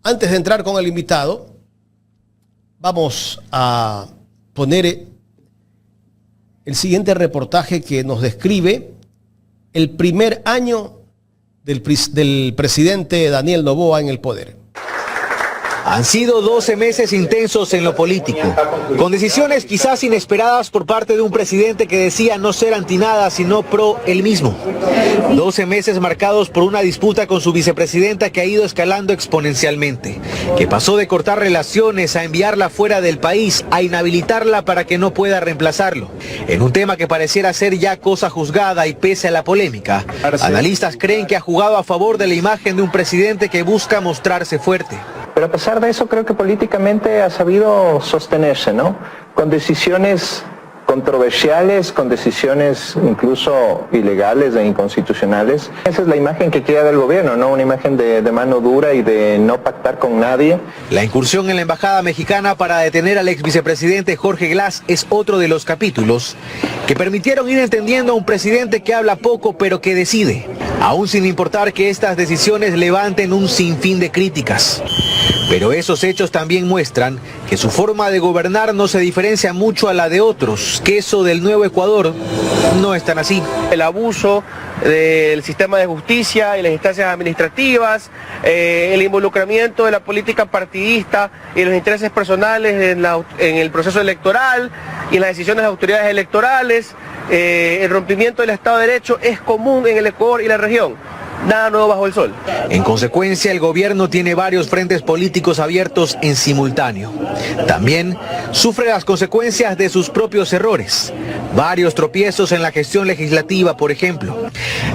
antes de entrar con el invitado, vamos a poner el siguiente reportaje que nos describe el primer año del presidente Daniel Noboa en el poder. Han sido 12 meses intensos en lo político, con decisiones quizás inesperadas por parte de un presidente que decía no ser anti nada, sino pro él mismo. 12 meses marcados por una disputa con su vicepresidenta que ha ido escalando exponencialmente, que pasó de cortar relaciones a enviarla fuera del país, a inhabilitarla para que no pueda reemplazarlo. En un tema que pareciera ser ya cosa juzgada y pese a la polémica, analistas creen que ha jugado a favor de la imagen de un presidente que busca mostrarse fuerte. Pero a pesar de eso creo que políticamente ha sabido sostenerse, ¿no? Con decisiones controversiales, con decisiones incluso ilegales e inconstitucionales. Esa es la imagen que queda del gobierno, ¿no? Una imagen de mano dura y de no pactar con nadie. La incursión en la embajada mexicana para detener al ex vicepresidente Jorge Glass es otro de los capítulos que permitieron ir entendiendo a un presidente que habla poco pero que decide, aún sin importar que estas decisiones levanten un sinfín de críticas. Pero esos hechos también muestran que su forma de gobernar no se diferencia mucho a la de otros, que eso del nuevo Ecuador no es tan así. El abuso del sistema de justicia y las instancias administrativas, el involucramiento de la política partidista y los intereses personales en el proceso electoral y en las decisiones de autoridades electorales, el rompimiento del Estado de Derecho es común en el Ecuador y la región. Nada nuevo bajo el sol. En consecuencia, el gobierno tiene varios frentes políticos abiertos en simultáneo. También sufre las consecuencias de sus propios errores. Varios tropiezos en la gestión legislativa, por ejemplo.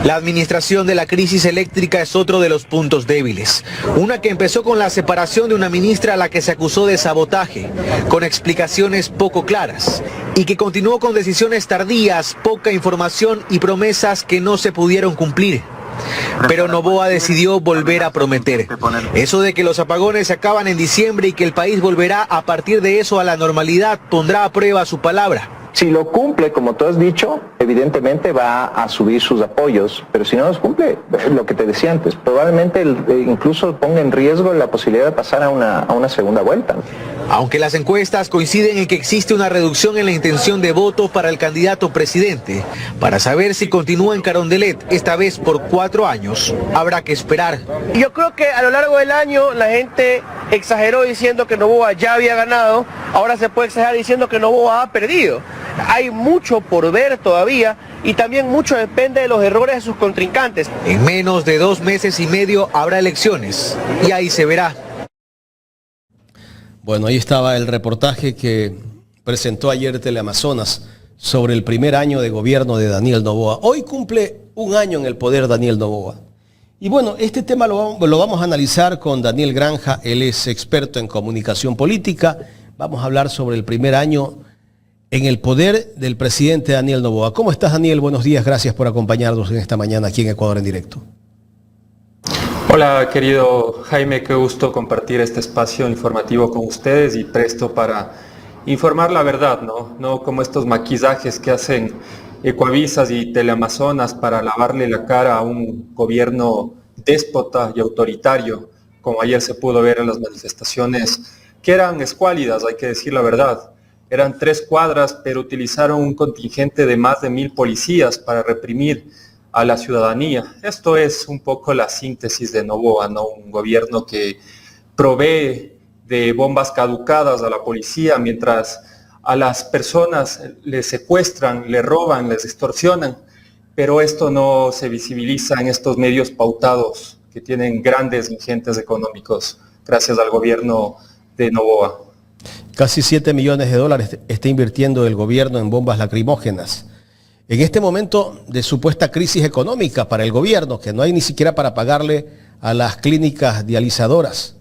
La administración de la crisis eléctrica es otro de los puntos débiles. Una que empezó con la separación de una ministra a la que se acusó de sabotaje, con explicaciones poco claras, y que continuó con decisiones tardías, poca información y promesas que no se pudieron cumplir. Pero Noboa decidió volver a prometer. Eso de que los apagones se acaban en diciembre y que el país volverá a partir de eso a la normalidad pondrá a prueba su palabra. Si lo cumple, como tú has dicho, evidentemente va a subir sus apoyos, pero si no los cumple, lo que te decía antes, probablemente incluso ponga en riesgo la posibilidad de pasar a una segunda vuelta. Aunque las encuestas coinciden en que existe una reducción en la intención de voto para el candidato presidente, para saber si continúa en Carondelet, esta vez por 4 años, habrá que esperar. Yo creo que a lo largo del año la gente exageró diciendo que Noboa ya había ganado, ahora se puede exagerar diciendo que Noboa ha perdido. Hay mucho por ver todavía y también mucho depende de los errores de sus contrincantes. En menos de 2 meses y medio habrá elecciones y ahí se verá. Bueno, ahí estaba el reportaje que presentó ayer Teleamazonas sobre el primer año de gobierno de Daniel Noboa. Hoy cumple 1 año en el poder Daniel Noboa. Y bueno, este tema lo vamos a analizar con Daniel Granja, él es experto en comunicación política. Vamos a hablar sobre el primer año en el poder del presidente Daniel Noboa. ¿Cómo estás, Daniel? Buenos días, gracias por acompañarnos en esta mañana aquí en Ecuador en Directo. Hola, querido Jaime, qué gusto compartir este espacio informativo con ustedes y presto para informar la verdad, no como estos maquillajes que hacen Ecuavisas y Teleamazonas para lavarle la cara a un gobierno déspota y autoritario, como ayer se pudo ver en las manifestaciones que eran escuálidas, hay que decir la verdad. Eran 3 cuadras, pero utilizaron un contingente de más de 1000 policías para reprimir a la ciudadanía. Esto es un poco la síntesis de Noboa, ¿no? Un gobierno que provee de bombas caducadas a la policía, mientras a las personas les secuestran, les roban, les extorsionan, pero esto no se visibiliza en estos medios pautados que tienen grandes ingentes económicos gracias al gobierno de Noboa. Casi 7 millones de dólares está invirtiendo el gobierno en bombas lacrimógenas. En este momento de supuesta crisis económica para el gobierno, que no hay ni siquiera para pagarle a las clínicas dializadoras.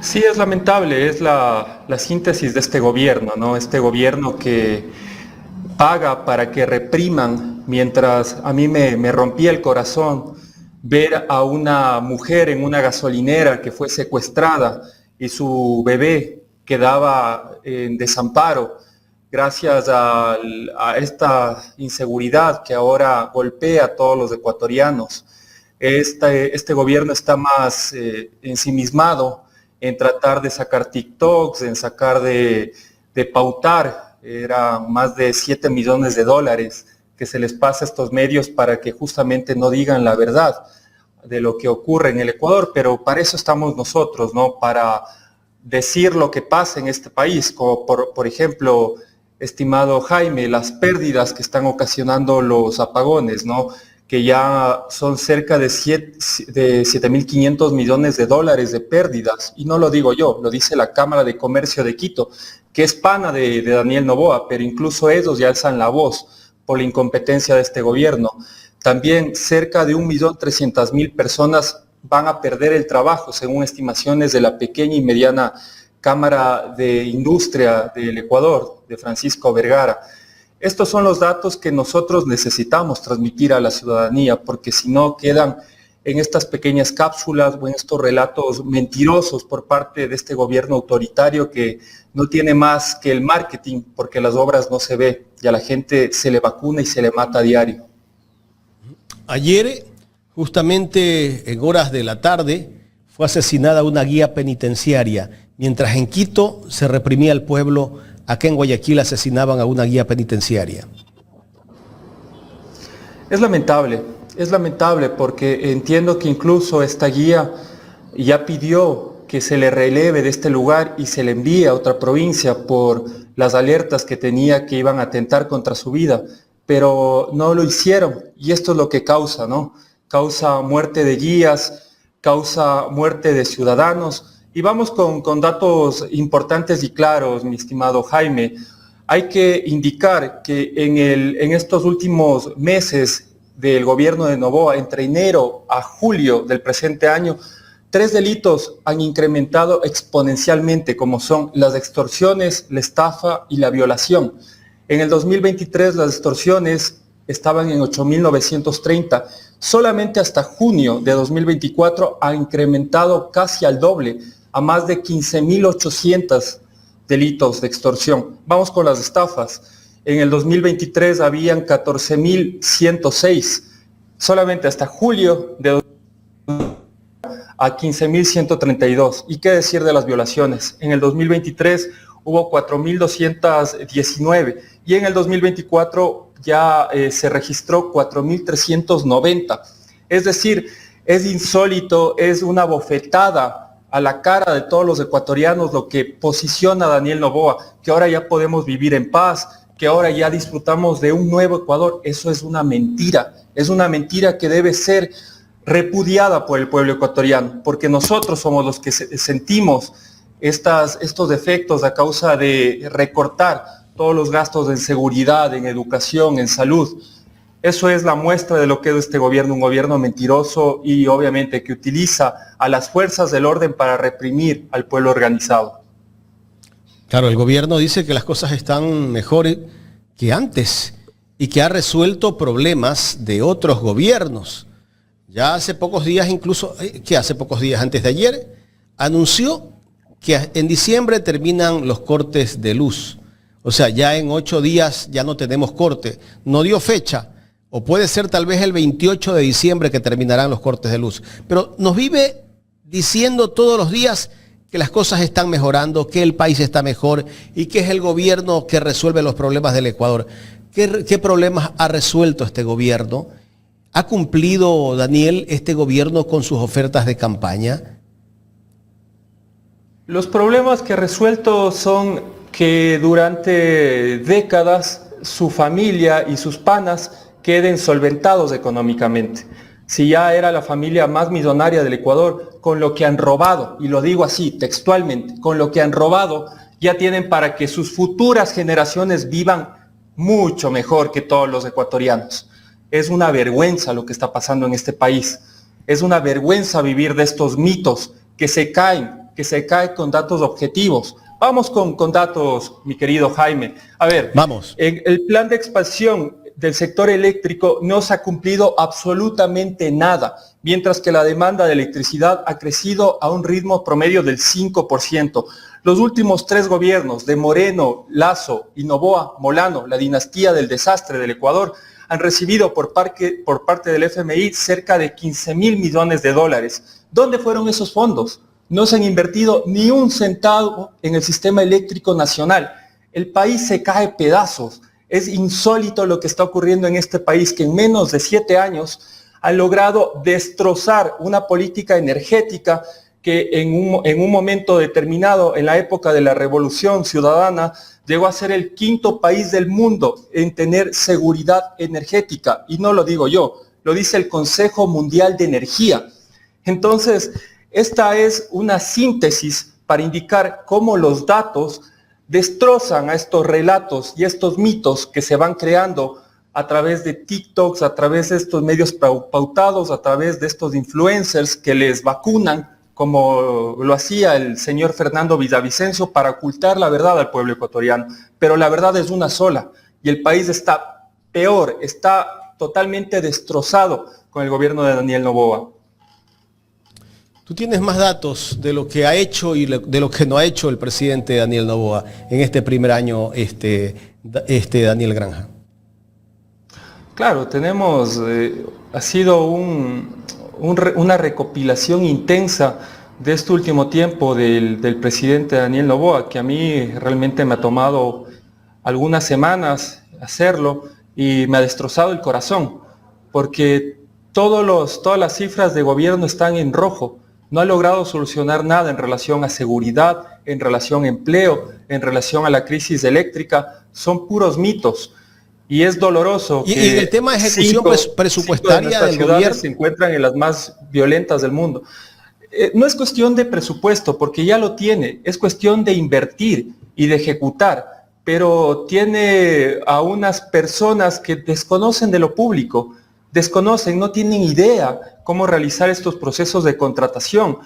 Sí, es lamentable, es la síntesis de este gobierno, ¿no? Este gobierno que paga para que repriman, mientras a mí me rompía el corazón ver a una mujer en una gasolinera que fue secuestrada y su bebé quedaba en desamparo gracias a esta inseguridad que ahora golpea a todos los ecuatorianos. Este gobierno está más ensimismado en tratar de sacar TikToks, en sacar de pautar. Era más de 7 millones de dólares que se les pasa a estos medios para que justamente no digan la verdad de lo que ocurre en el Ecuador, pero para eso estamos nosotros, ¿no? Para decir lo que pasa en este país, como por ejemplo, estimado Jaime, las pérdidas que están ocasionando los apagones, ¿no? Que ya son cerca de 7.500 millones de dólares de pérdidas, y no lo digo yo, lo dice la Cámara de Comercio de Quito, que es pana de Daniel Noboa, pero incluso ellos ya alzan la voz por la incompetencia de este gobierno. También cerca de 1.300.000 personas van a perder el trabajo, según estimaciones de la pequeña y mediana Cámara de Industria del Ecuador, de Francisco Vergara. Estos son los datos que nosotros necesitamos transmitir a la ciudadanía, porque si no quedan en estas pequeñas cápsulas o en estos relatos mentirosos por parte de este gobierno autoritario que no tiene más que el marketing, porque las obras no se ve y a la gente se le vacuna y se le mata a diario. Ayer, justamente en horas de la tarde, fue asesinada una guía penitenciaria, mientras en Quito se reprimía al pueblo. Acá en Guayaquil asesinaban a una guía penitenciaria. Es lamentable porque entiendo que incluso esta guía ya pidió que se le releve de este lugar y se le envíe a otra provincia por las alertas que tenía que iban a atentar contra su vida, pero no lo hicieron y esto es lo que causa, ¿no? Causa muerte de guías, causa muerte de ciudadanos. Y vamos con datos importantes y claros, mi estimado Jaime. Hay que indicar que en estos últimos meses del gobierno de Noboa, entre enero a julio del presente año, 3 delitos han incrementado exponencialmente, como son las extorsiones, la estafa y la violación. En el 2023 las extorsiones estaban en 8.930. Solamente hasta junio de 2024 ha incrementado casi al doble, a más de 15.800 delitos de extorsión. Vamos con las estafas. En el 2023 habían 14.106. Solamente hasta julio de a 15.132. ¿Y qué decir de las violaciones? En el 2023 hubo 4.219 y en el 2024 ya se registró 4.390. Es decir, es insólito, es una bofetada a la cara de todos los ecuatorianos lo que posiciona a Daniel Noboa, que ahora ya podemos vivir en paz, que ahora ya disfrutamos de un nuevo Ecuador. Eso es una mentira que debe ser repudiada por el pueblo ecuatoriano, porque nosotros somos los que sentimos estos efectos a causa de recortar todos los gastos en seguridad, en educación, en salud. Eso es la muestra de lo que es este gobierno, un gobierno mentiroso y obviamente que utiliza a las fuerzas del orden para reprimir al pueblo organizado. Claro, el gobierno dice que las cosas están mejor que antes y que ha resuelto problemas de otros gobiernos. Ya hace pocos días, incluso, antes de ayer, anunció que en diciembre terminan los cortes de luz. O sea, ya en 8 días ya no tenemos corte. No dio fecha. O puede ser tal vez el 28 de diciembre que terminarán los cortes de luz. Pero nos vive diciendo todos los días que las cosas están mejorando, que el país está mejor y que es el gobierno que resuelve los problemas del Ecuador. ¿Qué problemas ha resuelto este gobierno? ¿Ha cumplido, Daniel, este gobierno con sus ofertas de campaña? Los problemas que ha resuelto son que durante décadas su familia y sus panas queden solventados económicamente. Si ya era la familia más millonaria del Ecuador, con lo que han robado, y lo digo así textualmente, con lo que han robado, ya tienen para que sus futuras generaciones vivan mucho mejor que todos los ecuatorianos. Es una vergüenza lo que está pasando en este país. Es una vergüenza vivir de estos mitos que se caen con datos objetivos. Vamos con datos, mi querido Jaime. A ver, vamos. En el plan de expansión del sector eléctrico no se ha cumplido absolutamente nada, mientras que la demanda de electricidad ha crecido a un ritmo promedio del 5%. Los últimos 3 gobiernos de Moreno, Lasso y Noboa, Molano, la dinastía del desastre del Ecuador, han recibido por parte del FMI cerca de 15.000 millones de dólares. ¿Dónde fueron esos fondos? No se han invertido ni un centavo en el sistema eléctrico nacional. El país se cae a pedazos. Es insólito lo que está ocurriendo en este país, que en menos de 7 años ha logrado destrozar una política energética que en un momento determinado, en la época de la Revolución Ciudadana, llegó a ser el 5º país del mundo en tener seguridad energética. Y no lo digo yo, lo dice el Consejo Mundial de Energía. Entonces, esta es una síntesis para indicar cómo los datos destrozan a estos relatos y estos mitos que se van creando a través de TikToks, a través de estos medios pautados, a través de estos influencers que les vacunan, como lo hacía el señor Fernando Villavicencio, para ocultar la verdad al pueblo ecuatoriano. Pero la verdad es una sola, y el país está peor, está totalmente destrozado con el gobierno de Daniel Noboa. ¿Tú tienes más datos de lo que ha hecho y de lo que no ha hecho el presidente Daniel Noboa en este primer año, Daniel Granja? Claro, tenemos, ha sido una recopilación intensa de este último tiempo del presidente Daniel Noboa, que a mí realmente me ha tomado algunas semanas hacerlo y me ha destrozado el corazón, porque todas las cifras de gobierno están en rojo. No ha logrado solucionar nada en relación a seguridad, en relación a empleo, en relación a la crisis eléctrica. Son puros mitos. Y es doloroso y que el tema de ejecución presupuestaria del gobierno se encuentran en las más violentas del mundo. No es cuestión de presupuesto, porque ya lo tiene. Es cuestión de invertir y de ejecutar. Pero tiene a unas personas que desconocen de lo público. Desconocen, no tienen idea cómo realizar estos procesos de contratación.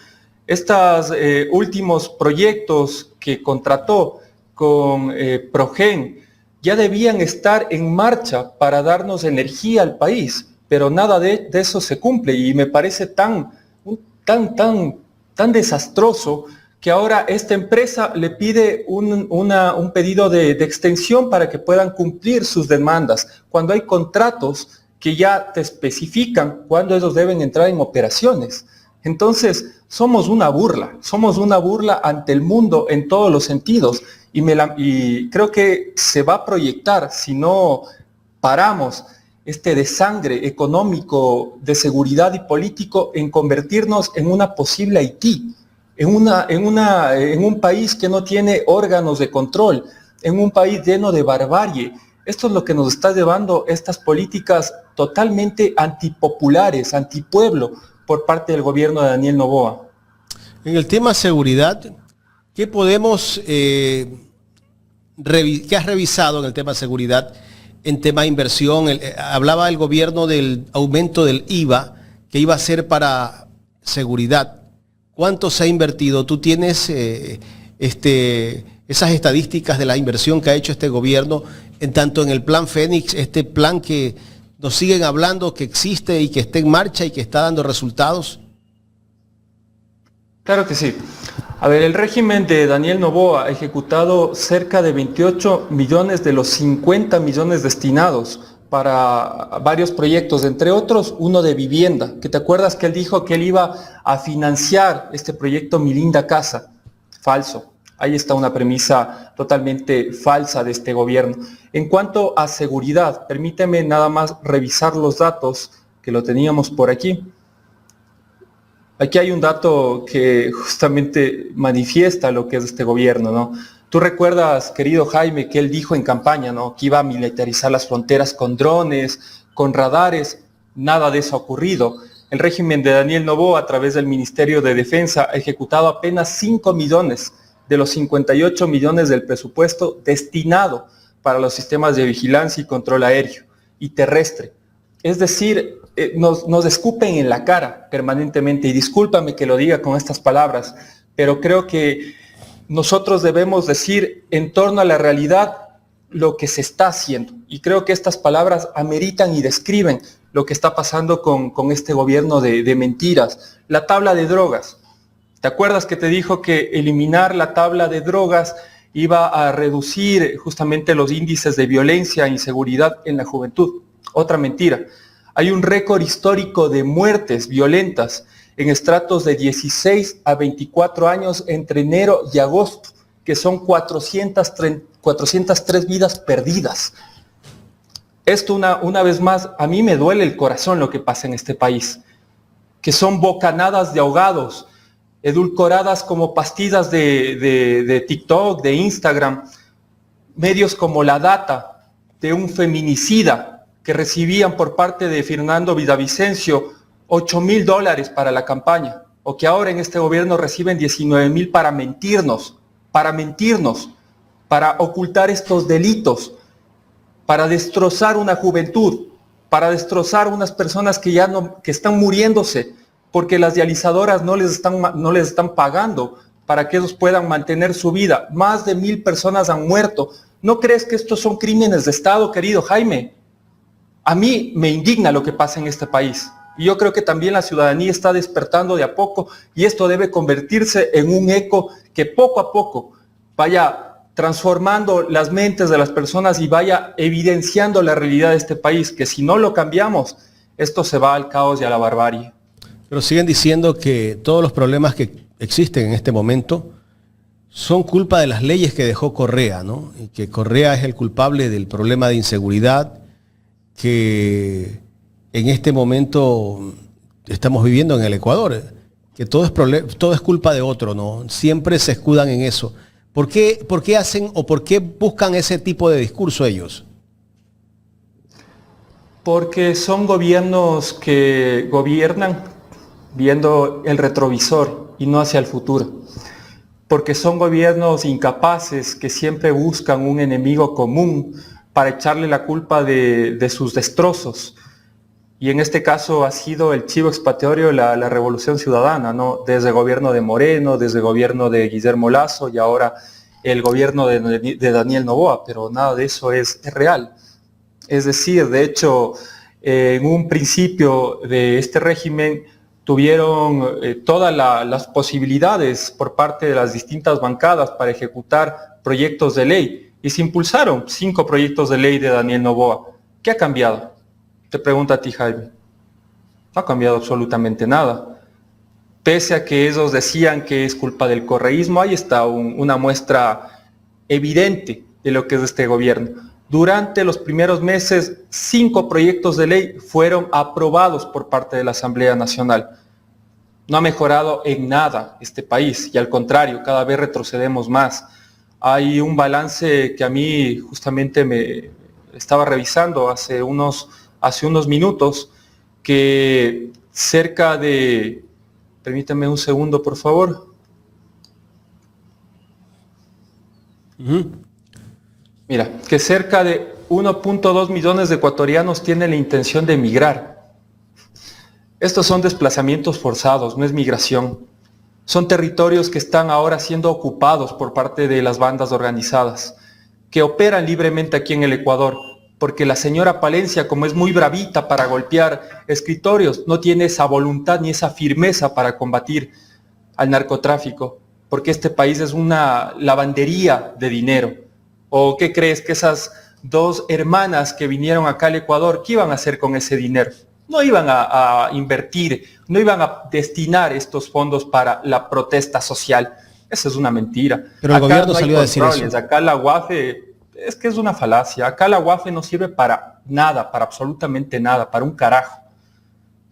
Estos últimos proyectos que contrató con Progen ya debían estar en marcha para darnos energía al país, pero nada de eso se cumple y me parece tan desastroso que ahora esta empresa le pide un pedido de extensión para que puedan cumplir sus demandas, cuando hay contratos que ya te especifican cuándo ellos deben entrar en operaciones. Entonces, somos una burla ante el mundo en todos los sentidos, y creo que se va a proyectar, si no paramos este desangre económico, de seguridad y político, en convertirnos en una posible Haití, en un país que no tiene órganos de control, en un país lleno de barbarie. Esto es lo que nos está llevando estas políticas totalmente antipopulares, antipueblo, por parte del gobierno de Daniel Noboa. En el tema seguridad, ¿qué podemos, qué has revisado en el tema seguridad, en tema de inversión? Hablaba el gobierno del aumento del IVA, que iba a ser para seguridad. ¿Cuánto se ha invertido? ¿Tú tienes esas estadísticas de la inversión que ha hecho este gobierno, tanto en el plan Fénix, este plan que nos siguen hablando que existe y que está en marcha y que está dando resultados? Claro que sí. A ver, el régimen de Daniel Noboa ha ejecutado cerca de 28 millones de los 50 millones destinados para varios proyectos, entre otros uno de vivienda, que te acuerdas que él dijo que él iba a financiar este proyecto Mi Linda Casa. Falso. Ahí está una premisa totalmente falsa de este gobierno. En cuanto a seguridad, permíteme nada más revisar los datos que lo teníamos por aquí. Aquí hay un dato que justamente manifiesta lo que es este gobierno, ¿no? Tú recuerdas, querido Jaime, que él dijo en campaña, ¿no?, que iba a militarizar las fronteras con drones, con radares. Nada de eso ha ocurrido. El régimen de Daniel Noboa, a través del Ministerio de Defensa, ha ejecutado apenas 5 millones de los 58 millones del presupuesto destinado para los sistemas de vigilancia y control aéreo y terrestre. Es decir, nos escupen en la cara permanentemente, y discúlpame que lo diga con estas palabras, pero creo que nosotros debemos decir en torno a la realidad lo que se está haciendo, y creo que estas palabras ameritan y describen lo que está pasando con este gobierno de mentiras. La tabla de drogas. ¿Te acuerdas que te dijo que eliminar la tabla de drogas iba a reducir justamente los índices de violencia e inseguridad en la juventud? Otra mentira. Hay un récord histórico de muertes violentas en estratos de 16 a 24 años entre enero y agosto, que son 403 vidas perdidas. Esto una vez más, a mí me duele el corazón lo que pasa en este país, que son bocanadas de ahogados, edulcoradas como pastillas de TikTok, de Instagram, medios como La Data, de un feminicida que recibían por parte de Fernando Villavicencio $8,000 para la campaña, o que ahora en este gobierno reciben 19,000 para mentirnos, para ocultar estos delitos, para destrozar una juventud, para destrozar unas personas que están muriéndose, porque las dializadoras no les están pagando para que ellos puedan mantener su vida. Más de 1,000 personas han muerto. ¿No crees que estos son crímenes de Estado, querido Jaime? A mí me indigna lo que pasa en este país. Y yo creo que también la ciudadanía está despertando de a poco, y esto debe convertirse en un eco que poco a poco vaya transformando las mentes de las personas y vaya evidenciando la realidad de este país, que si no lo cambiamos, esto se va al caos y a la barbarie. Pero siguen diciendo que todos los problemas que existen en este momento son culpa de las leyes que dejó Correa, ¿no? Y que Correa es el culpable del problema de inseguridad que en este momento estamos viviendo en el Ecuador, que todo es culpa de otro, ¿no? Siempre se escudan en eso. ¿Por qué hacen o por qué buscan ese tipo de discurso ellos? Porque son gobiernos que gobiernan viendo el retrovisor y no hacia el futuro. Porque son gobiernos incapaces que siempre buscan un enemigo común para echarle la culpa de sus destrozos. Y en este caso ha sido el chivo expiatorio la Revolución Ciudadana, ¿no? Desde el gobierno de Moreno, desde el gobierno de Guillermo Lasso y ahora el gobierno de Daniel Noboa, pero nada de eso es real. Es decir, de hecho, en un principio de este régimen tuvieron todas las posibilidades por parte de las distintas bancadas para ejecutar proyectos de ley y se impulsaron 5 proyectos de ley de Daniel Noboa. ¿Qué ha cambiado? Te pregunto a ti, Jaime. No ha cambiado absolutamente nada. Pese a que ellos decían que es culpa del correísmo, ahí está una muestra evidente de lo que es este gobierno. Durante los primeros meses, 5 proyectos de ley fueron aprobados por parte de la Asamblea Nacional. No ha mejorado en nada este país y al contrario, cada vez retrocedemos más. Hay un balance que a mí justamente me estaba revisando hace unos minutos, que cerca de... Permítame un segundo, por favor. Mira, que cerca de 1.2 millones de ecuatorianos tienen la intención de emigrar. Estos son desplazamientos forzados, no es migración. Son territorios que están ahora siendo ocupados por parte de las bandas organizadas, que operan libremente aquí en el Ecuador, porque la señora Palencia, como es muy bravita para golpear escritorios, no tiene esa voluntad ni esa firmeza para combatir al narcotráfico, porque este país es una lavandería de dinero. ¿O qué crees que esas 2 hermanas que vinieron acá al Ecuador, qué iban a hacer con ese dinero? No iban a invertir, no iban a destinar estos fondos para la protesta social. Esa es una mentira. Pero el gobierno salió a decir eso. Acá la UAFE, es que es una falacia. Acá la UAFE no sirve para nada, para absolutamente nada, para un carajo.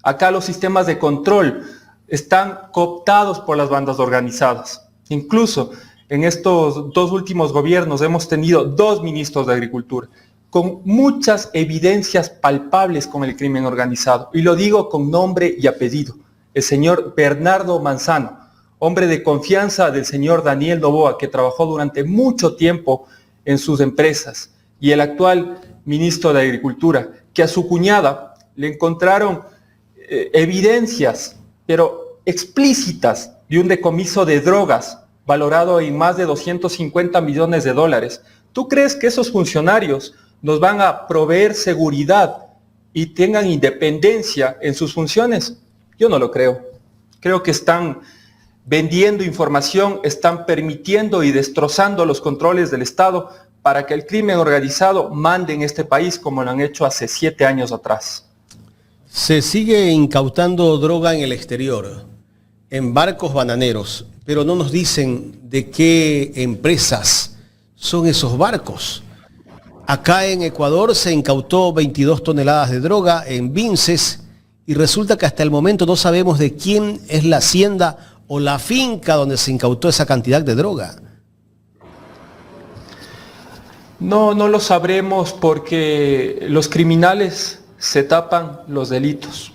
Acá los sistemas de control están cooptados por las bandas organizadas. Incluso en estos 2 últimos gobiernos hemos tenido 2 ministros de Agricultura con muchas evidencias palpables con el crimen organizado. Y lo digo con nombre y apellido. El señor Bernardo Manzano, hombre de confianza del señor Daniel Noboa, que trabajó durante mucho tiempo en sus empresas, y el actual ministro de Agricultura, que a su cuñada le encontraron evidencias, pero explícitas, de un decomiso de drogas valorado en más de $250 millones. ¿Tú crees que esos funcionarios nos van a proveer seguridad y tengan independencia en sus funciones? Yo no lo creo. Creo que están vendiendo información, están permitiendo y destrozando los controles del Estado para que el crimen organizado mande en este país como lo han hecho hace 7 años atrás. Se sigue incautando droga en el exterior, en barcos bananeros, pero no nos dicen de qué empresas son esos barcos. Acá en Ecuador se incautó 22 toneladas de droga en Vinces y resulta que hasta el momento no sabemos de quién es la hacienda o la finca donde se incautó esa cantidad de droga. No lo sabremos porque los criminales se tapan los delitos.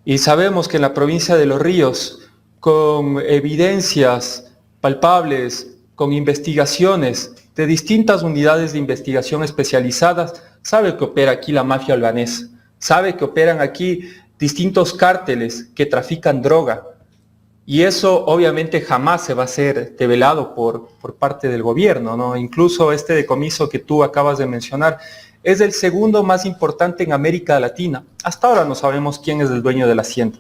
Y sabemos que en la provincia de Los Ríos, con evidencias palpables, con investigaciones de distintas unidades de investigación especializadas, sabe que opera aquí la mafia albanesa, sabe que operan aquí distintos cárteles que trafican droga. Y eso obviamente jamás se va a ser develado por parte del gobierno, ¿no? Incluso este decomiso que tú acabas de mencionar es el segundo más importante en América Latina. Hasta ahora no sabemos quién es el dueño de la hacienda,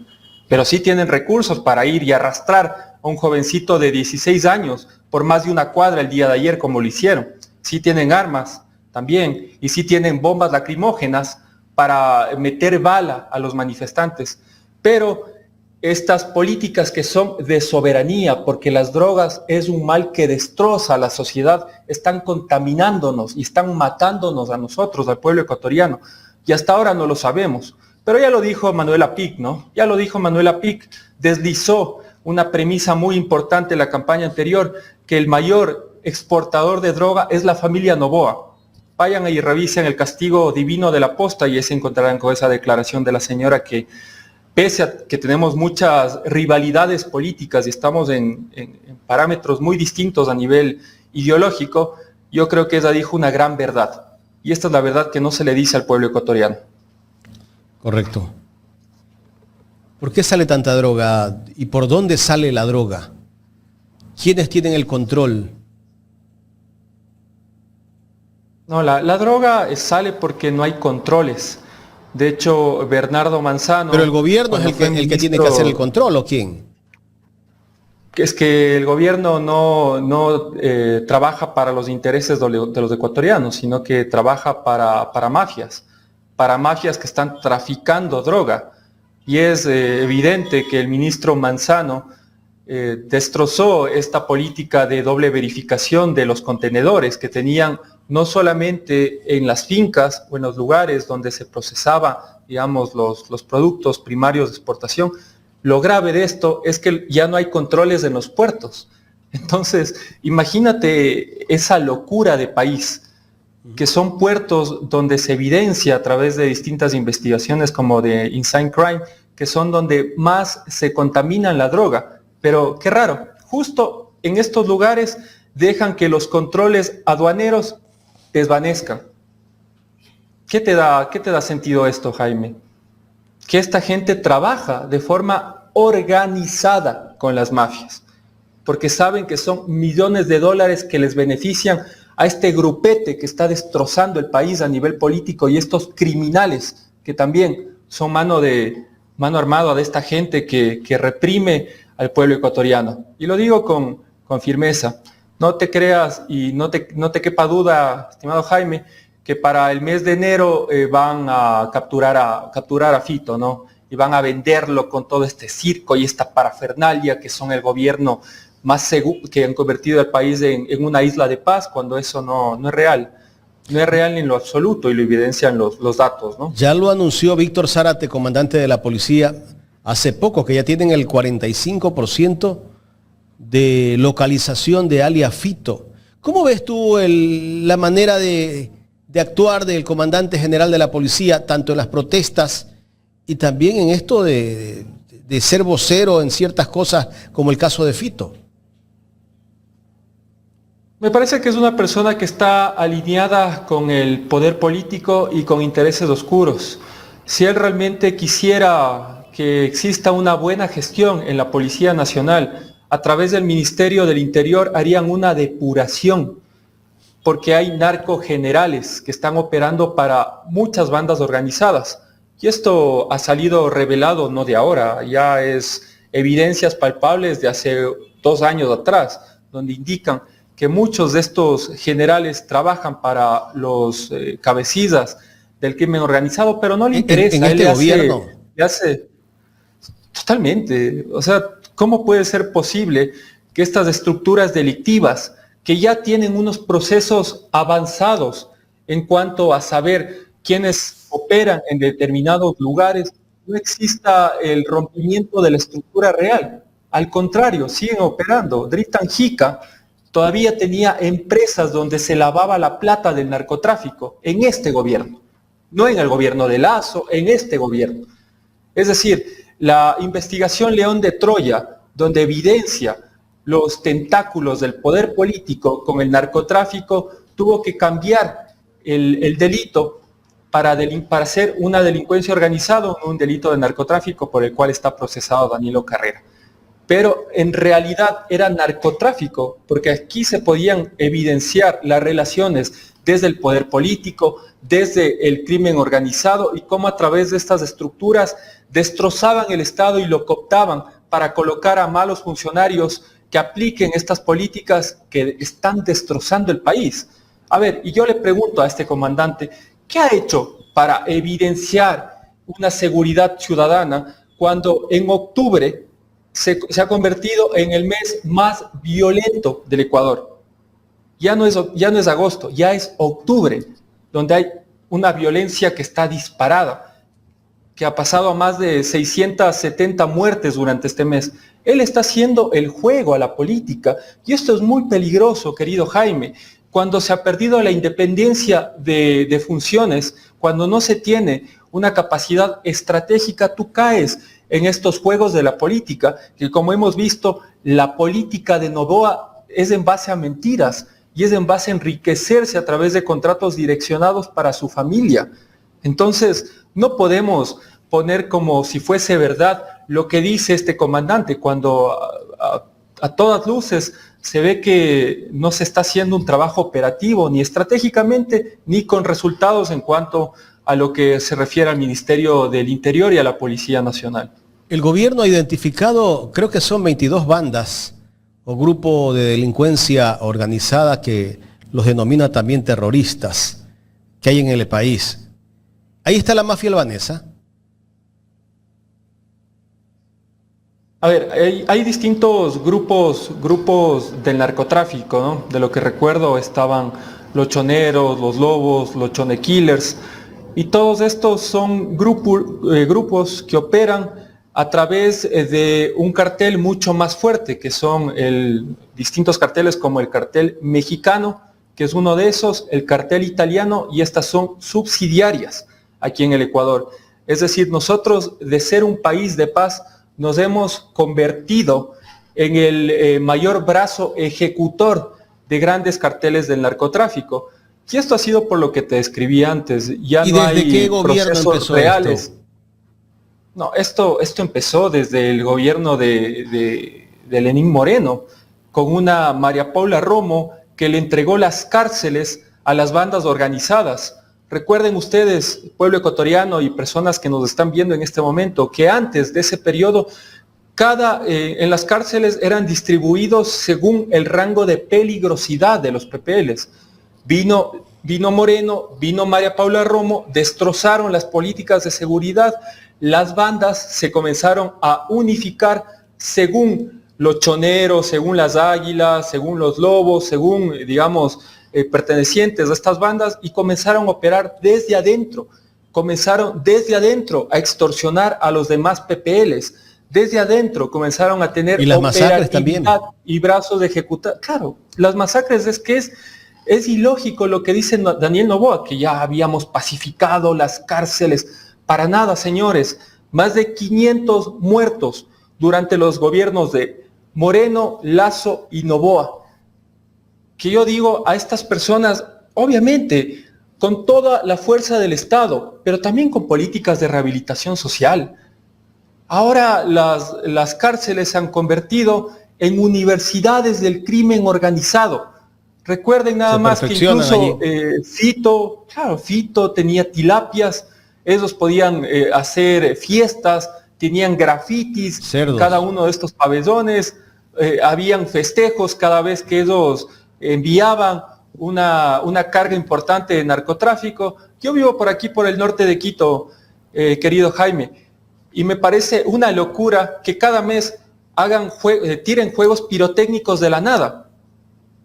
pero sí tienen recursos para ir y arrastrar a un jovencito de 16 años por más de una cuadra el día de ayer como lo hicieron. Sí tienen armas también y sí tienen bombas lacrimógenas para meter bala a los manifestantes. Pero estas políticas que son de soberanía, porque las drogas es un mal que destroza a la sociedad, están contaminándonos y están matándonos a nosotros, al pueblo ecuatoriano. Y hasta ahora no lo sabemos. Pero ya lo dijo Manuela Pic, ¿no? Ya lo dijo Manuela Pic, deslizó una premisa muy importante en la campaña anterior, que el mayor exportador de droga es la familia Noboa. Vayan y revisen el castigo divino de la posta y ahí se encontrarán con esa declaración de la señora que, pese a que tenemos muchas rivalidades políticas y estamos en parámetros muy distintos a nivel ideológico, yo creo que ella dijo una gran verdad. Y esta es la verdad que no se le dice al pueblo ecuatoriano. Correcto. ¿Por qué sale tanta droga y por dónde sale la droga? ¿Quiénes tienen el control? No, la droga sale porque no hay controles. De hecho, Bernardo Manzano... Pero el gobierno es el que tiene que hacer el control, ¿o quién? Es que el gobierno no trabaja para los intereses de los ecuatorianos, sino que trabaja para mafias que están traficando droga. Y es evidente que el ministro Manzano destrozó esta política de doble verificación de los contenedores que tenían no solamente en las fincas o en los lugares donde se procesaba, digamos, los productos primarios de exportación. Lo grave de esto es que ya no hay controles en los puertos. Entonces, imagínate esa locura de país, que son puertos donde se evidencia a través de distintas investigaciones como de Insane Crime, que son donde más se contamina la droga. Pero qué raro, justo en estos lugares dejan que los controles aduaneros desvanezcan. ¿Qué te da sentido esto, Jaime? Que esta gente trabaja de forma organizada con las mafias, porque saben que son millones de dólares que les benefician a este grupete que está destrozando el país a nivel político y estos criminales que también son mano armada de esta gente que reprime al pueblo ecuatoriano. Y lo digo con firmeza. No te creas y no te quepa duda, estimado Jaime, que para el mes de enero van a capturar a Fito, ¿no? Y van a venderlo con todo este circo y esta parafernalia que son el gobierno más seguro, que han convertido al país en una isla de paz, cuando eso no es real. No es real en lo absoluto y lo evidencian los datos, ¿no? Ya lo anunció Víctor Zárate, comandante de la policía, hace poco, que ya tienen el 45% de localización de alias Fito. ¿Cómo ves tú la manera de actuar del comandante general de la policía, tanto en las protestas y también en esto de ser vocero en ciertas cosas, como el caso de Fito? Me parece que es una persona que está alineada con el poder político y con intereses oscuros. Si él realmente quisiera que exista una buena gestión en la Policía Nacional, a través del Ministerio del Interior harían una depuración, porque hay narcogenerales que están operando para muchas bandas organizadas. Y esto ha salido revelado no de ahora, ya es evidencias palpables de hace 2 años atrás, donde indican que muchos de estos generales trabajan para los cabecillas del crimen organizado, pero no le interesa. En este gobierno. Le hace totalmente. O sea, ¿cómo puede ser posible que estas estructuras delictivas, que ya tienen unos procesos avanzados en cuanto a saber quiénes operan en determinados lugares, no exista el rompimiento de la estructura real? Al contrario, siguen operando. Dritan Jica todavía tenía empresas donde se lavaba la plata del narcotráfico en este gobierno, no en el gobierno de Lazo, en este gobierno. Es decir, la investigación León de Troya, donde evidencia los tentáculos del poder político con el narcotráfico, tuvo que cambiar el delito para hacer una delincuencia organizada, un delito de narcotráfico por el cual está procesado Danilo Carrera. Pero en realidad era narcotráfico, porque aquí se podían evidenciar las relaciones desde el poder político, desde el crimen organizado, y cómo a través de estas estructuras destrozaban el Estado y lo cooptaban para colocar a malos funcionarios que apliquen estas políticas que están destrozando el país. A ver, y yo le pregunto a este comandante, ¿qué ha hecho para evidenciar una seguridad ciudadana cuando en octubre se ha convertido en el mes más violento del Ecuador? Ya no es agosto, ya es octubre, donde hay una violencia que está disparada, que ha pasado a más de 670 muertes durante este mes. Él está haciendo el juego a la política, y esto es muy peligroso, querido Jaime. Cuando se ha perdido la independencia de funciones, cuando no se tiene una capacidad estratégica, tú caes en estos juegos de la política, que como hemos visto, la política de Noboa es en base a mentiras y es en base a enriquecerse a través de contratos direccionados para su familia. Entonces, no podemos poner como si fuese verdad lo que dice este comandante, cuando a todas luces se ve que no se está haciendo un trabajo operativo, ni estratégicamente, ni con resultados en cuanto a lo que se refiere al Ministerio del Interior y a la Policía Nacional. El gobierno ha identificado, creo que son 22 bandas o grupos de delincuencia organizada, que los denomina también terroristas, que hay en el país. Ahí está la mafia albanesa. A ver, hay distintos grupos del narcotráfico, ¿no? De lo que recuerdo estaban los choneros, los lobos, los chone killers, y todos estos son grupos que operan a través de un cartel mucho más fuerte, que son distintos carteles como el cartel mexicano, que es uno de esos, el cartel italiano, y estas son subsidiarias aquí en el Ecuador. Es decir, nosotros, de ser un país de paz, nos hemos convertido en el mayor brazo ejecutor de grandes carteles del narcotráfico. Y esto ha sido por lo que te describí antes. Ya ¿Y no desde hay qué gobierno procesos empezó reales. esto? No, esto empezó desde el gobierno de Lenín Moreno, con una María Paula Romo que le entregó las cárceles a las bandas organizadas. Recuerden ustedes, pueblo ecuatoriano y personas que nos están viendo en este momento, que antes de ese periodo, en las cárceles eran distribuidos según el rango de peligrosidad de los PPLs. Vino Moreno, vino María Paula Romo, destrozaron las políticas de seguridad, las bandas se comenzaron a unificar según los choneros, según las águilas, según los lobos, según, digamos, pertenecientes a estas bandas, y comenzaron a operar desde adentro. Comenzaron desde adentro a extorsionar a los demás PPLs. Desde adentro comenzaron a tener operatividad y brazos de ejecutar. Claro, las masacres es ilógico lo que dice Daniel Noboa, que ya habíamos pacificado las cárceles. Para nada, señores. Más de 500 muertos durante los gobiernos de Moreno, Lazo y Noboa. Que yo digo a estas personas, obviamente, con toda la fuerza del Estado, pero también con políticas de rehabilitación social. Ahora las cárceles se han convertido en universidades del crimen organizado. Recuerden nada más que incluso Fito tenía tilapias, ellos podían hacer fiestas, tenían grafitis, cerdos. Cada uno de estos pabellones, habían festejos cada vez que ellos enviaban una carga importante de narcotráfico. Yo vivo por aquí, por el norte de Quito, querido Jaime, y me parece una locura que cada mes tiren juegos pirotécnicos de la nada.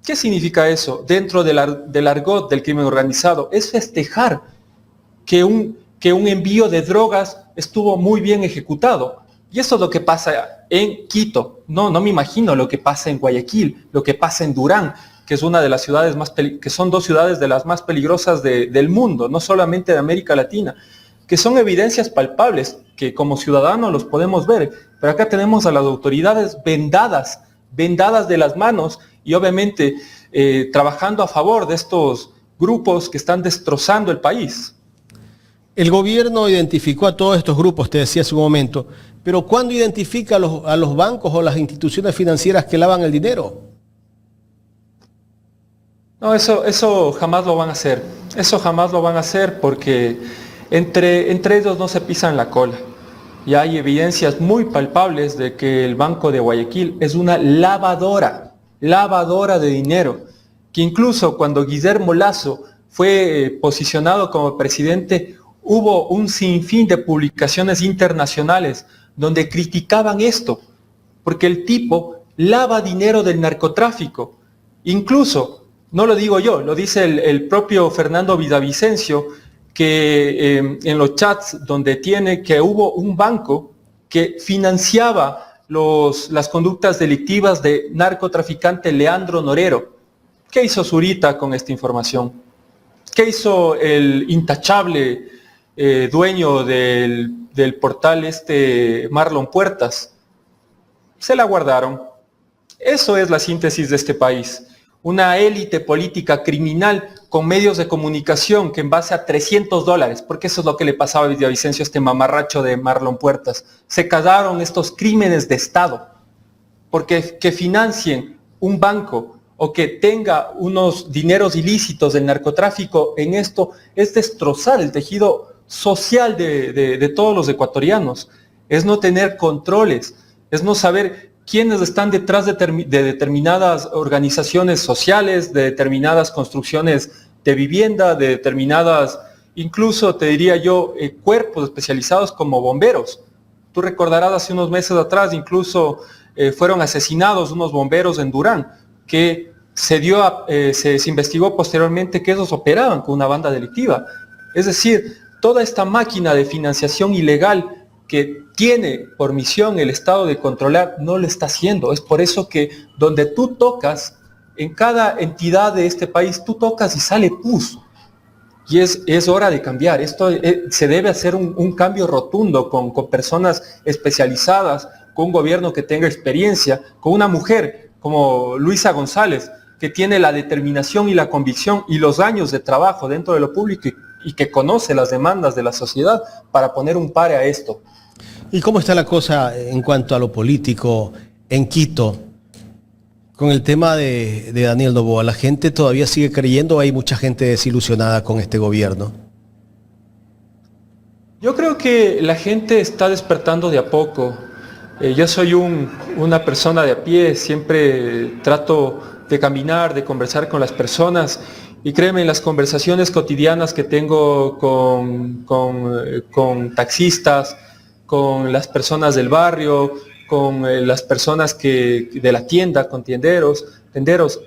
¿Qué significa eso? Dentro del argot del crimen organizado, es festejar que un envío de drogas estuvo muy bien ejecutado. Y eso es lo que pasa en Quito. No me imagino lo que pasa en Guayaquil, lo que pasa en Durán, que es una de las ciudades que son dos ciudades de las más peligrosas del mundo, no solamente de América Latina, que son evidencias palpables, que como ciudadanos los podemos ver. Pero acá tenemos a las autoridades vendadas de las manos y obviamente trabajando a favor de estos grupos que están destrozando el país. El gobierno identificó a todos estos grupos, te decía hace un momento, pero ¿cuándo identifica a los bancos o las instituciones financieras que lavan el dinero? No, eso jamás lo van a hacer. Eso jamás lo van a hacer porque entre ellos no se pisan la cola. Y hay evidencias muy palpables de que el Banco de Guayaquil es una lavadora de dinero, que incluso cuando Guillermo Lasso fue posicionado como presidente, hubo un sinfín de publicaciones internacionales donde criticaban esto, porque el tipo lava dinero del narcotráfico. Incluso, no lo digo yo, lo dice el propio Fernando Villavicencio, que en los chats donde tiene que hubo un banco que financiaba las conductas delictivas de narcotraficante Leandro Norero. ¿Qué hizo Zurita con esta información? ¿Qué hizo el intachable dueño del portal Marlon Puertas? Se la guardaron. Eso es la síntesis de este país. Una élite política criminal con medios de comunicación que en base a $300, porque eso es lo que le pasaba a Villavicencio, este mamarracho de Marlon Puertas, se callaron estos crímenes de Estado, porque que financien un banco o que tenga unos dineros ilícitos del narcotráfico en esto es destrozar el tejido social de todos los ecuatorianos, es no tener controles, es no saber quiénes están detrás de determinadas organizaciones sociales, de determinadas construcciones de vivienda, de determinadas, incluso te diría yo, cuerpos especializados como bomberos. Tú recordarás hace unos meses atrás, incluso fueron asesinados unos bomberos en Durán, que se investigó posteriormente que esos operaban con una banda delictiva. Es decir, toda esta máquina de financiación ilegal que tiene por misión el Estado de controlar, no lo está haciendo. Es por eso que donde tú tocas, en cada entidad de este país, tú tocas y sale pus. Y es hora de cambiar. Esto se debe hacer un cambio rotundo con personas especializadas, con un gobierno que tenga experiencia, con una mujer como Luisa González, que tiene la determinación y la convicción y los años de trabajo dentro de lo público y que conoce las demandas de la sociedad para poner un pare a esto. ¿Y cómo está la cosa en cuanto a lo político en Quito con el tema de Daniel Noboa? ¿La gente todavía sigue creyendo o hay mucha gente desilusionada con este gobierno? Yo creo que la gente está despertando de a poco. Yo soy una persona de a pie, siempre trato de caminar, de conversar con las personas y créeme, en las conversaciones cotidianas que tengo con taxistas, con las personas del barrio, con las personas de la tienda, con tenderos,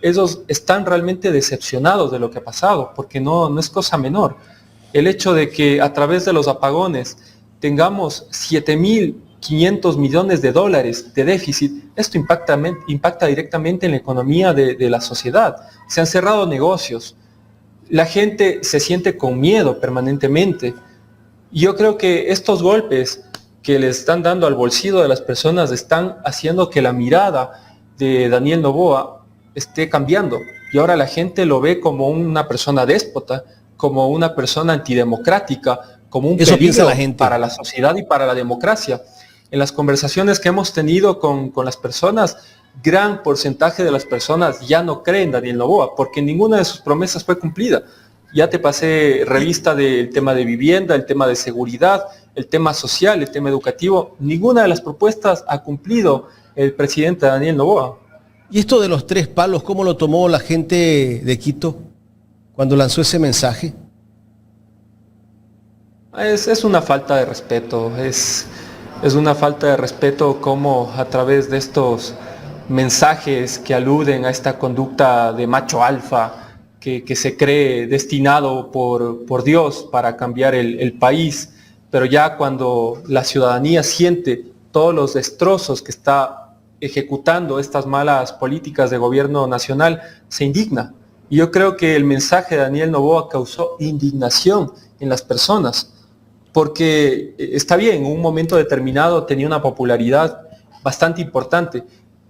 ellos están realmente decepcionados de lo que ha pasado, porque no es cosa menor. El hecho de que a través de los apagones tengamos 7.500 millones de dólares de déficit, esto impacta directamente en la economía de la sociedad. Se han cerrado negocios, la gente se siente con miedo permanentemente. Y yo creo que estos golpes que le están dando al bolsillo de las personas están haciendo que la mirada de Daniel Noboa esté cambiando. Y ahora la gente lo ve como una persona déspota, como una persona antidemocrática, como un peligro para la sociedad y para la democracia. En las conversaciones que hemos tenido con las personas, gran porcentaje de las personas ya no creen en Daniel Noboa, porque ninguna de sus promesas fue cumplida. Ya te pasé revista del tema de vivienda, el tema de seguridad, el tema social, el tema educativo. Ninguna de las propuestas ha cumplido el presidente Daniel Noboa. ¿Y esto de los 3 palos, cómo lo tomó la gente de Quito cuando lanzó ese mensaje? Es una falta de respeto, es una falta de respeto cómo a través de estos mensajes que aluden a esta conducta de macho alfa que se cree destinado por Dios para cambiar el país, pero ya cuando la ciudadanía siente todos los destrozos que está ejecutando estas malas políticas de gobierno nacional, se indigna. Y yo creo que el mensaje de Daniel Noboa causó indignación en las personas, porque está bien, en un momento determinado tenía una popularidad bastante importante,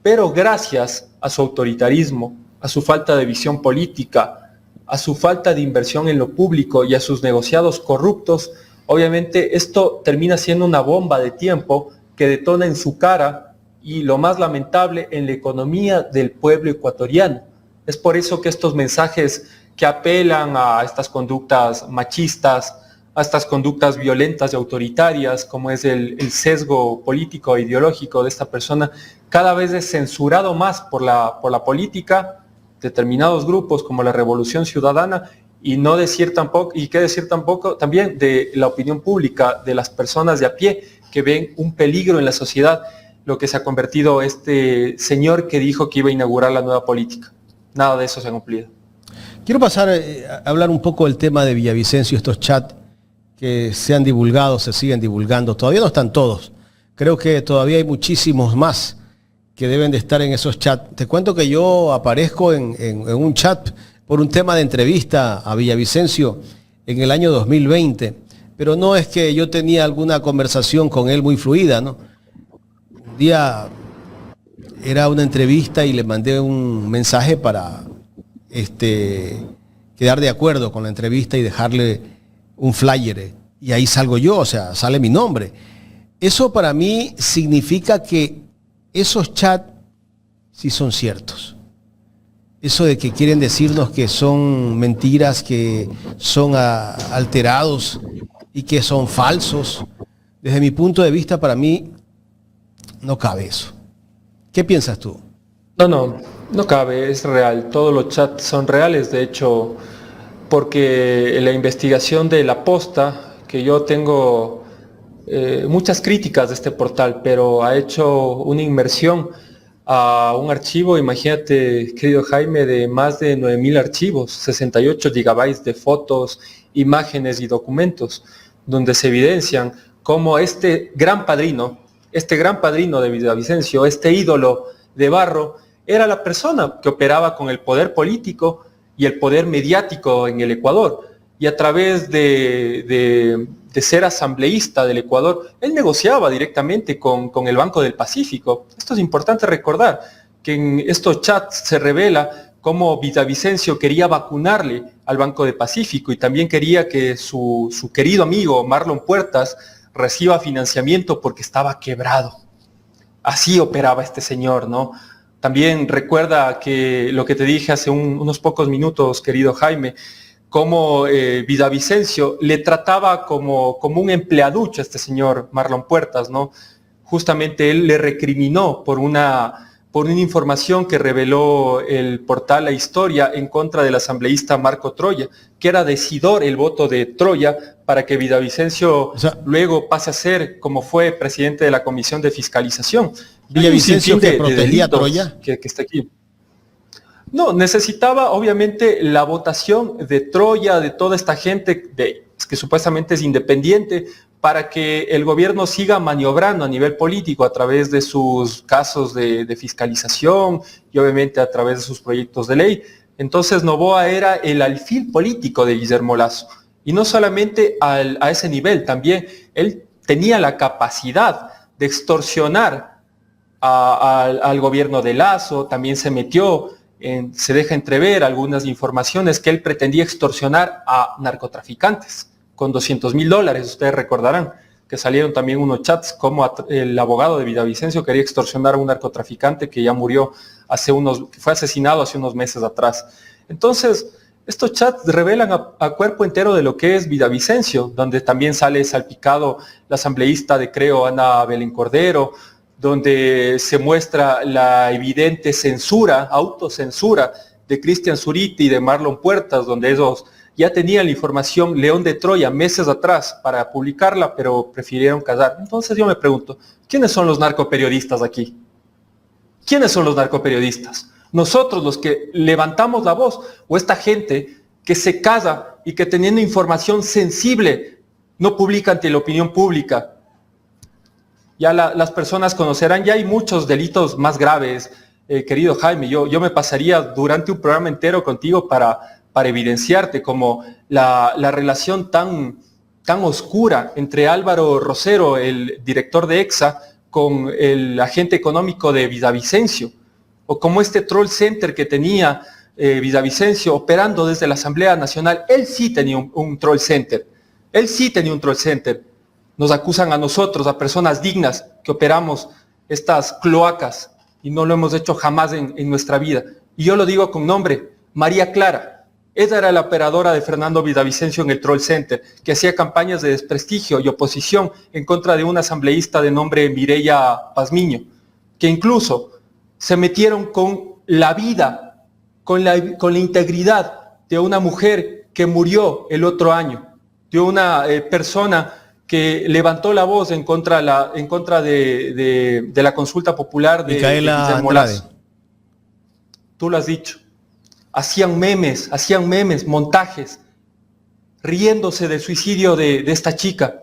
pero gracias a su autoritarismo, a su falta de visión política, a su falta de inversión en lo público y a sus negociados corruptos, obviamente esto termina siendo una bomba de tiempo que detona en su cara y, lo más lamentable, en la economía del pueblo ecuatoriano. Es por eso que estos mensajes que apelan a estas conductas machistas, a estas conductas violentas y autoritarias, como es el sesgo político e ideológico de esta persona, cada vez es censurado más por la política, determinados grupos como la Revolución Ciudadana, y qué decir tampoco también de la opinión pública, de las personas de a pie que ven un peligro en la sociedad, lo que se ha convertido este señor que dijo que iba a inaugurar la nueva política. Nada de eso se ha cumplido. Quiero pasar a hablar un poco del tema de Villavicencio, estos chats que se han divulgado, se siguen divulgando. Todavía no están todos. Creo que todavía hay muchísimos más que deben de estar en esos chats. Te cuento que yo aparezco en un chat por un tema de entrevista a Villavicencio en el año 2020, pero no es que yo tenía alguna conversación con él muy fluida, ¿no? Un día era una entrevista y le mandé un mensaje para quedar de acuerdo con la entrevista y dejarle un flyer, y ahí salgo yo, o sea, sale mi nombre. Eso para mí significa que esos chats sí son ciertos. Eso de que quieren decirnos que son mentiras, que son alterados y que son falsos, desde mi punto de vista, para mí no cabe eso. ¿Qué piensas tú? No cabe, es real. Todos los chats son reales, de hecho, porque la investigación de La Posta, que yo tengo muchas críticas de este portal, pero ha hecho una inmersión a un archivo, imagínate, querido Jaime, de más de 9,000 archivos, 68 gigabytes de fotos, imágenes y documentos, donde se evidencian cómo este gran padrino de Villavicencio, este ídolo de barro, era la persona que operaba con el poder político y el poder mediático en el Ecuador. Y a través de ser asambleísta del Ecuador, él negociaba directamente con el Banco del Pacífico. Esto es importante recordar, que en estos chats se revela cómo Villavicencio quería vacunarle al Banco del Pacífico y también quería que su querido amigo Marlon Puertas reciba financiamiento porque estaba quebrado. Así operaba este señor, ¿no? También recuerda que lo que te dije hace unos pocos minutos, querido Jaime, cómo Villavicencio le trataba como un empleaducho a este señor Marlon Puertas, ¿no? Justamente él le recriminó por una información que reveló el portal La Historia en contra del asambleísta Marco Troya, que era decidor el voto de Troya para que Villavicencio luego pase a ser, como fue presidente de la Comisión de Fiscalización. ¿Villavicencio que protegía a Troya? Que está aquí. No, necesitaba obviamente la votación de Troya, de toda esta gente que supuestamente es independiente, para que el gobierno siga maniobrando a nivel político a través de sus casos de fiscalización y obviamente a través de sus proyectos de ley. Entonces Noboa era el alfil político de Guillermo Lasso. Y no solamente a ese nivel, también él tenía la capacidad de extorsionar al gobierno de Lasso, también se deja entrever algunas informaciones que él pretendía extorsionar a narcotraficantes con $200,000, ustedes recordarán que salieron también unos chats como el abogado de Villavicencio quería extorsionar a un narcotraficante que ya murió que fue asesinado hace unos meses atrás. Entonces, estos chats revelan a cuerpo entero de lo que es Villavicencio, donde también sale salpicado la asambleísta de Creo, Ana Belén Cordero, donde se muestra la evidente censura, autocensura de Cristian Zurita y de Marlon Puertas, donde ellos ya tenían la información León de Troya meses atrás para publicarla, pero prefirieron callar. Entonces yo me pregunto, ¿quiénes son los narcoperiodistas aquí? ¿Quiénes son los narcoperiodistas? ¿Nosotros los que levantamos la voz o esta gente que se calla y que teniendo información sensible no publica ante la opinión pública? Ya las personas conocerán, ya hay muchos delitos más graves, querido Jaime. Yo me pasaría durante un programa entero contigo para evidenciarte como la relación tan oscura entre Álvaro Rosero, el director de EXA, con el agente económico de Villavicencio, o como este troll center que tenía Villavicencio operando desde la Asamblea Nacional. Él sí tenía un troll center, Nos acusan a nosotros, a personas dignas que operamos estas cloacas, y no lo hemos hecho jamás en nuestra vida. Y yo lo digo con nombre, María Clara. Ella era la operadora de Fernando Villavicencio en el Troll Center, que hacía campañas de desprestigio y oposición en contra de una asambleísta de nombre Mireya Pazmiño, que incluso se metieron con la vida, con la integridad de una mujer que murió el otro año, de una persona que levantó la voz en contra de la consulta popular de Guillermo Lazo. Tú lo has dicho. Hacían memes, montajes, riéndose del suicidio de esta chica.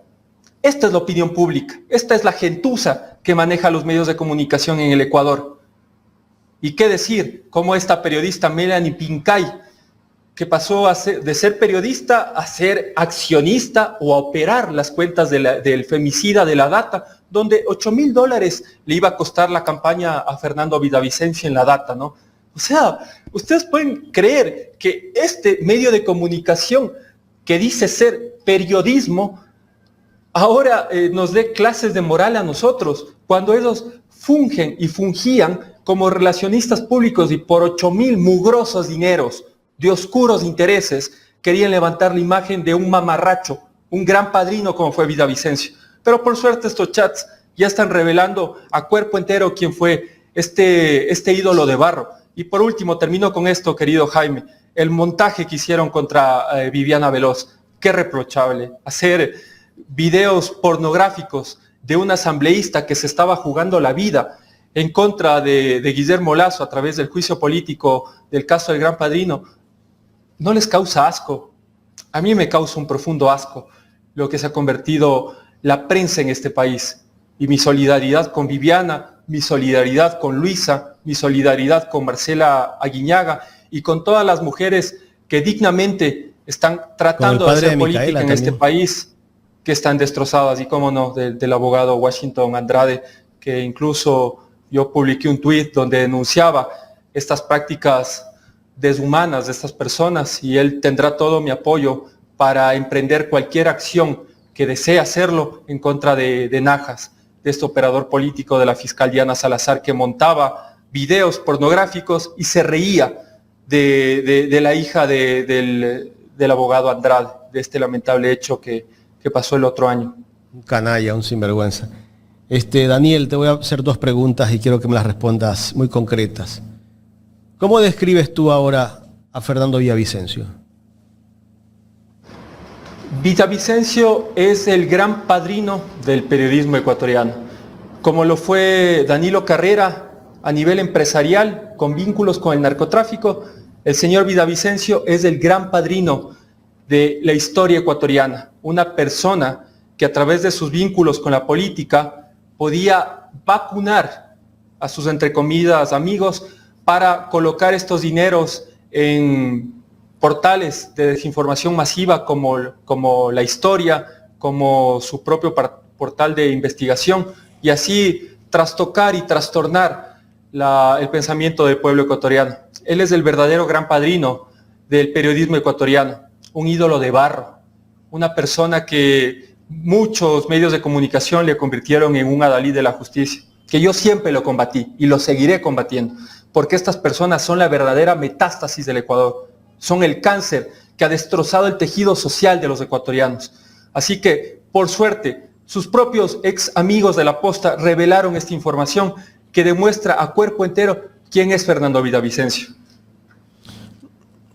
Esta es la opinión pública, esta es la gentuza que maneja los medios de comunicación en el Ecuador. Y qué decir, como esta periodista Melanie Pincay, que pasó de ser periodista a ser accionista o a operar las cuentas del femicida de la Data, donde $8,000 le iba a costar la campaña a Fernando Villavicencio en la Data, ¿no? O sea, ustedes pueden creer que este medio de comunicación que dice ser periodismo, ahora nos dé clases de moral a nosotros, cuando ellos fungen y fungían como relacionistas públicos y por 8,000 mugrosos dineros de oscuros intereses querían levantar la imagen de un mamarracho, un gran padrino como fue Villavicencio. Pero por suerte estos chats ya están revelando a cuerpo entero quién fue este ídolo de barro. Y por último, termino con esto, querido Jaime, el montaje que hicieron contra Viviana Veloz. Qué reprochable, hacer videos pornográficos de un asambleísta que se estaba jugando la vida en contra de Guillermo Lazo a través del juicio político del caso del Gran Padrino. ¿No les causa asco? A mí me causa un profundo asco lo que se ha convertido la prensa en este país. Y mi solidaridad con Viviana, mi solidaridad con Luisa, mi solidaridad con Marcela Aguiñaga y con todas las mujeres que dignamente están tratando de hacer política en este país, que están destrozadas, y cómo no, del abogado Washington Andrade, que incluso yo publiqué un tuit donde denunciaba estas prácticas deshumanas de estas personas, y él tendrá todo mi apoyo para emprender cualquier acción que desee hacerlo en contra de Najas, de este operador político de la fiscal Diana Salazar, que montaba videos pornográficos y se reía de la hija del abogado Andrade, de este lamentable hecho que pasó el otro año. Un canalla, un sinvergüenza. Daniel, te voy a hacer 2 preguntas y quiero que me las respondas muy concretas. ¿Cómo describes tú ahora a Fernando Villavicencio? Villavicencio es el gran padrino del periodismo ecuatoriano, como lo fue Danilo Carrera a nivel empresarial, con vínculos con el narcotráfico. El señor Villavicencio es el gran padrino de la historia ecuatoriana, una persona que a través de sus vínculos con la política podía vacunar a sus, entre comillas, amigos para colocar estos dineros en portales de desinformación masiva como La Historia, como su propio portal de investigación, y así trastocar y trastornar el pensamiento del pueblo ecuatoriano. Él es el verdadero gran padrino del periodismo ecuatoriano, un ídolo de barro, una persona que muchos medios de comunicación le convirtieron en un adalid de la justicia, que yo siempre lo combatí y lo seguiré combatiendo, porque estas personas son la verdadera metástasis del Ecuador, son el cáncer que ha destrozado el tejido social de los ecuatorianos. Así que, por suerte, Sus propios ex amigos de la Posta revelaron esta información que demuestra a cuerpo entero quién es Fernando Villavicencio.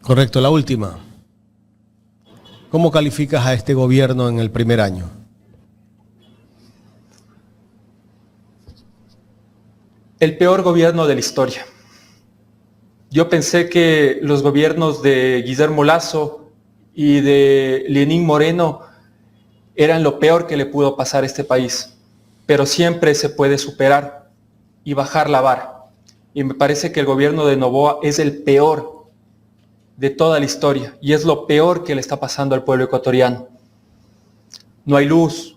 Correcto, la última. ¿Cómo calificas a este gobierno en el primer año? El peor gobierno de la historia. Yo pensé que los gobiernos de Guillermo Lasso y de Lenín Moreno eran lo peor que le pudo pasar a este país, pero siempre se puede superar y bajar la vara. Y me parece que el gobierno de Noboa es el peor de toda la historia y es lo peor que le está pasando al pueblo ecuatoriano. No hay luz,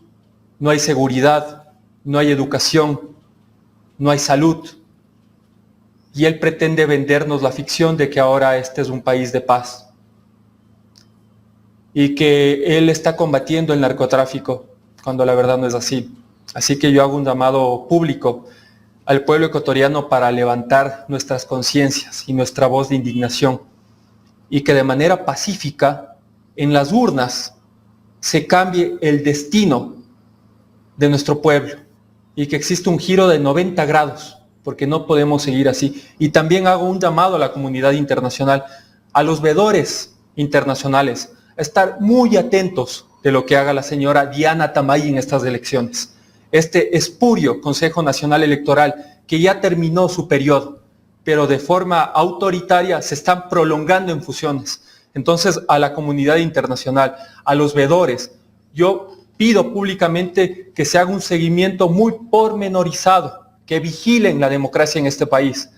no hay seguridad, no hay educación, no hay salud. Y él pretende vendernos la ficción de que ahora este es un país de paz y que él está combatiendo el narcotráfico, cuando la verdad no es así. Así que yo hago un llamado público al pueblo ecuatoriano para levantar nuestras conciencias y nuestra voz de indignación, y que de manera pacífica, en las urnas, se cambie el destino de nuestro pueblo y que exista un giro de 90 grados, porque no podemos seguir así. Y también hago un llamado a la comunidad internacional, a los veedores internacionales, a estar muy atentos de lo que haga la señora Diana Tamay en estas elecciones. Este espurio Consejo Nacional Electoral, que ya terminó su periodo, pero de forma autoritaria se están prolongando en fusiones. Entonces, a la comunidad internacional, a los veedores, yo pido públicamente que se haga un seguimiento muy pormenorizado, que vigilen la democracia en este país,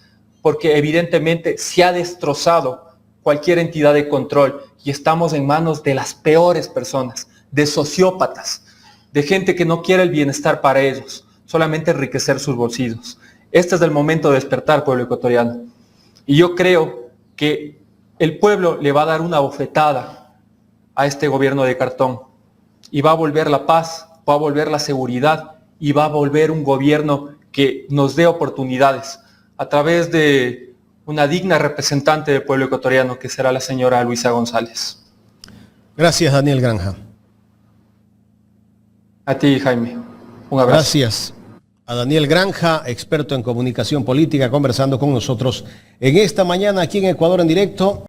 porque evidentemente se ha destrozado cualquier entidad de control y estamos en manos de las peores personas, de sociópatas, de gente que no quiere el bienestar para ellos, solamente enriquecer sus bolsillos. Este es el momento de despertar, pueblo ecuatoriano. Y yo creo que el pueblo le va a dar una bofetada a este gobierno de cartón y va a volver la paz, va a volver la seguridad y va a volver un gobierno que nos dé oportunidades a través de una digna representante del pueblo ecuatoriano, que será la señora Luisa González. Gracias, Daniel Granja. A ti, Jaime. Un abrazo. Gracias a Daniel Granja, experto en comunicación política, conversando con nosotros en esta mañana aquí en Ecuador en directo.